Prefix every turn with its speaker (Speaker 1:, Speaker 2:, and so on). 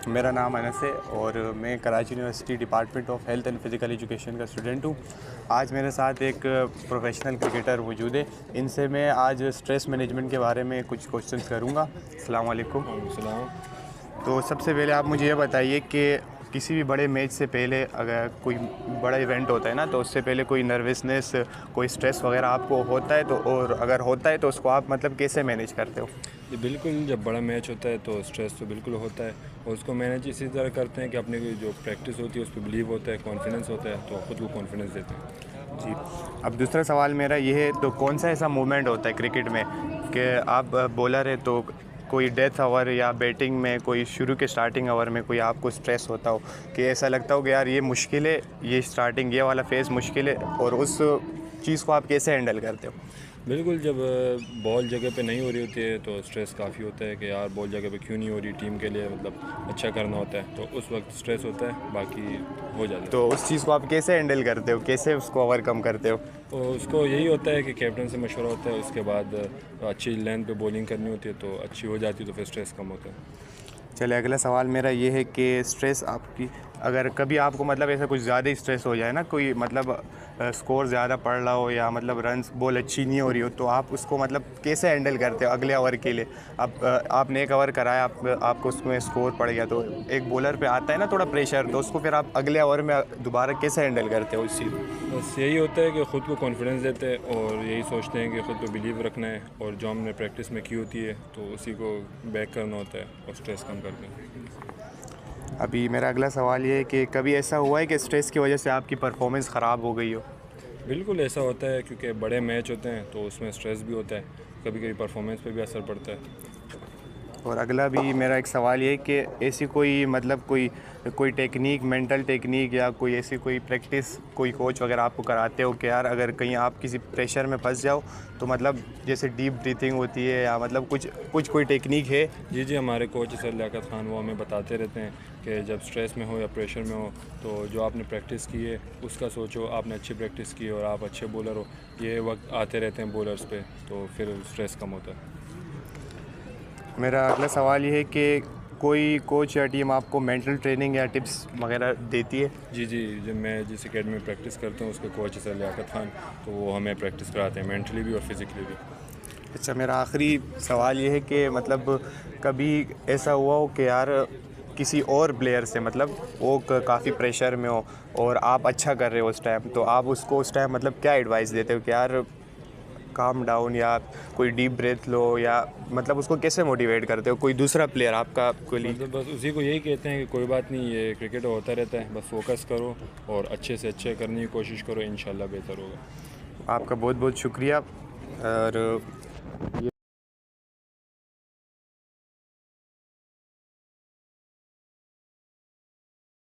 Speaker 1: मेरा नाम अनस है और मैं Karachi university department of health and physical education का स्टूडेंट हूँ। आज मेरे साथ एक प्रोफेशनल क्रिकेटर मौजूद है। इनसे मैं आज स्ट्रेस मैनेजमेंट के बारे में कुछ क्वेश्चंस करूँगा। अस्सलाम वालेकुम।
Speaker 2: सलाम।
Speaker 1: तो सबसे पहले आप मुझे ये बताइए कि किसी भी बड़े मैच से पहले अगर कोई बड़ा इवेंट होता है ना, तो उससे पहले कोई नर्वसनेस, कोई स्ट्रेस वगैरह आपको होता है, तो और अगर होता है तो उसको आप मतलब कैसे मैनेज करते हो?
Speaker 2: जी बिल्कुल, जब बड़ा मैच होता है तो स्ट्रेस तो बिल्कुल होता है और उसको मैनेज इसी तरह करते हैं कि अपनी जो प्रैक्टिस होती है उस पर बिलीव होता है, कॉन्फिडेंस होता है, तो ख़ुद को कॉन्फिडेंस देते हैं।
Speaker 1: जी। अब दूसरा सवाल मेरा ये है, तो कौन सा ऐसा मोमेंट होता है क्रिकेट में कि आप बॉलर है तो कोई डेथ ओवर या बैटिंग में कोई शुरू के स्टार्टिंग ओवर में कोई आपको स्ट्रेस होता हो कि ऐसा लगता हो कि यार ये मुश्किल है, ये स्टार्टिंग ये वाला फेज़ मुश्किल है, और उस चीज़ को आप कैसे हैंडल करते हो?
Speaker 2: बिल्कुल, जब बॉल जगह पे नहीं हो रही होती है तो स्ट्रेस काफ़ी होता है कि यार बॉल जगह पे क्यों नहीं हो रही, टीम के लिए मतलब अच्छा करना होता है, तो उस वक्त स्ट्रेस होता है, बाकी हो जाता है।
Speaker 1: तो उस चीज़ को आप कैसे हैंडल करते हो, कैसे उसको ओवरकम करते हो?
Speaker 2: तो उसको यही होता है कि कैप्टन से मशवरा होता है, उसके बाद अच्छी लेंथ पे बॉलिंग करनी होती है तो अच्छी हो जाती है, तो फिर स्ट्रेस कम होता है।
Speaker 1: चलिए, अगला सवाल मेरा ये है कि स्ट्रेस आपकी, अगर कभी आपको मतलब ऐसा कुछ ज़्यादा ही स्ट्रेस हो जाए ना, कोई मतलब स्कोर ज़्यादा पड़ रहा हो या मतलब रन्स बॉल अच्छी नहीं हो रही हो, तो आप उसको मतलब कैसे हैंडल करते हो अगले ओवर के लिए? आपने एक ओवर कराया, आपको उसमें स्कोर पड़ गया, तो एक बॉलर पे आता है ना थोड़ा प्रेशर, तो उसको फिर आप अगले ओवर में दोबारा कैसे हैंडल करते हो उस चीज़ को?
Speaker 2: बस यही होता है कि ख़ुद को कॉन्फिडेंस देते हैं और यही सोचते हैं कि ख़ुद पे बिलीव रखना है और जो हमने प्रैक्टिस में की होती है तो उसी को बैक करना होता है और स्ट्रेस कम करके।
Speaker 1: अभी मेरा अगला सवाल ये है कि कभी ऐसा हुआ है कि स्ट्रेस की वजह से आपकी परफॉर्मेंस ख़राब हो गई हो?
Speaker 2: बिल्कुल ऐसा होता है, क्योंकि बड़े मैच होते हैं तो उसमें स्ट्रेस भी होता है, कभी कभी परफॉर्मेंस पे भी असर पड़ता है।
Speaker 1: और अगला भी मेरा एक सवाल ये है कि ऐसी कोई मतलब कोई कोई टेक्निक, मेंटल टेक्निक या कोई ऐसी कोई प्रैक्टिस कोई कोच वगैरह आपको कराते हो कि यार अगर कहीं आप किसी प्रेशर में फंस जाओ, तो मतलब जैसे डीप ब्रीथिंग होती है या मतलब कुछ कुछ कोई टेक्निक है?
Speaker 2: जी जी, हमारे कोच सर लियाकत ख़ान वो हमें बताते रहते हैं कि जब स्ट्रेस में हो या प्रेशर में हो तो जो आपने प्रैक्टिस की है उसका सोचो, आपने अच्छी प्रैक्टिस की और आप अच्छे बॉलर हो, ये वक्त आते रहते हैं बॉलर्स पे, तो फिर स्ट्रेस कम होता है।
Speaker 1: मेरा अगला सवाल ये है कि कोई कोच या टीम आपको मेंटल ट्रेनिंग या टिप्स वगैरह देती है?
Speaker 2: जी जी, जब मैं जिस एकेडमी में प्रैक्टिस करता हूँ उसके कोच सर लियाकत ख़ान, तो वो हमें प्रैक्टिस कराते हैं मेंटली भी और फिज़िकली भी।
Speaker 1: अच्छा, मेरा आखिरी सवाल ये है कि मतलब कभी ऐसा हुआ हो कि यार किसी और प्लेयर से मतलब वो काफ़ी प्रेशर में हो और आप अच्छा कर रहे हो उस टाइम, तो आप उसको उस टाइम मतलब क्या एडवाइस देते हो कि यार काम डाउन या कोई डीप ब्रेथ लो, या मतलब उसको कैसे मोटिवेट करते हो, कोई दूसरा प्लेयर आपका कोलीग?
Speaker 2: मतलब बस उसी को यही कहते हैं कि कोई बात नहीं, ये क्रिकेट होता रहता है, बस फोकस करो और अच्छे से अच्छे करने की कोशिश करो, इंशाल्लाह बेहतर होगा।
Speaker 1: आपका बहुत बहुत शुक्रिया। और ये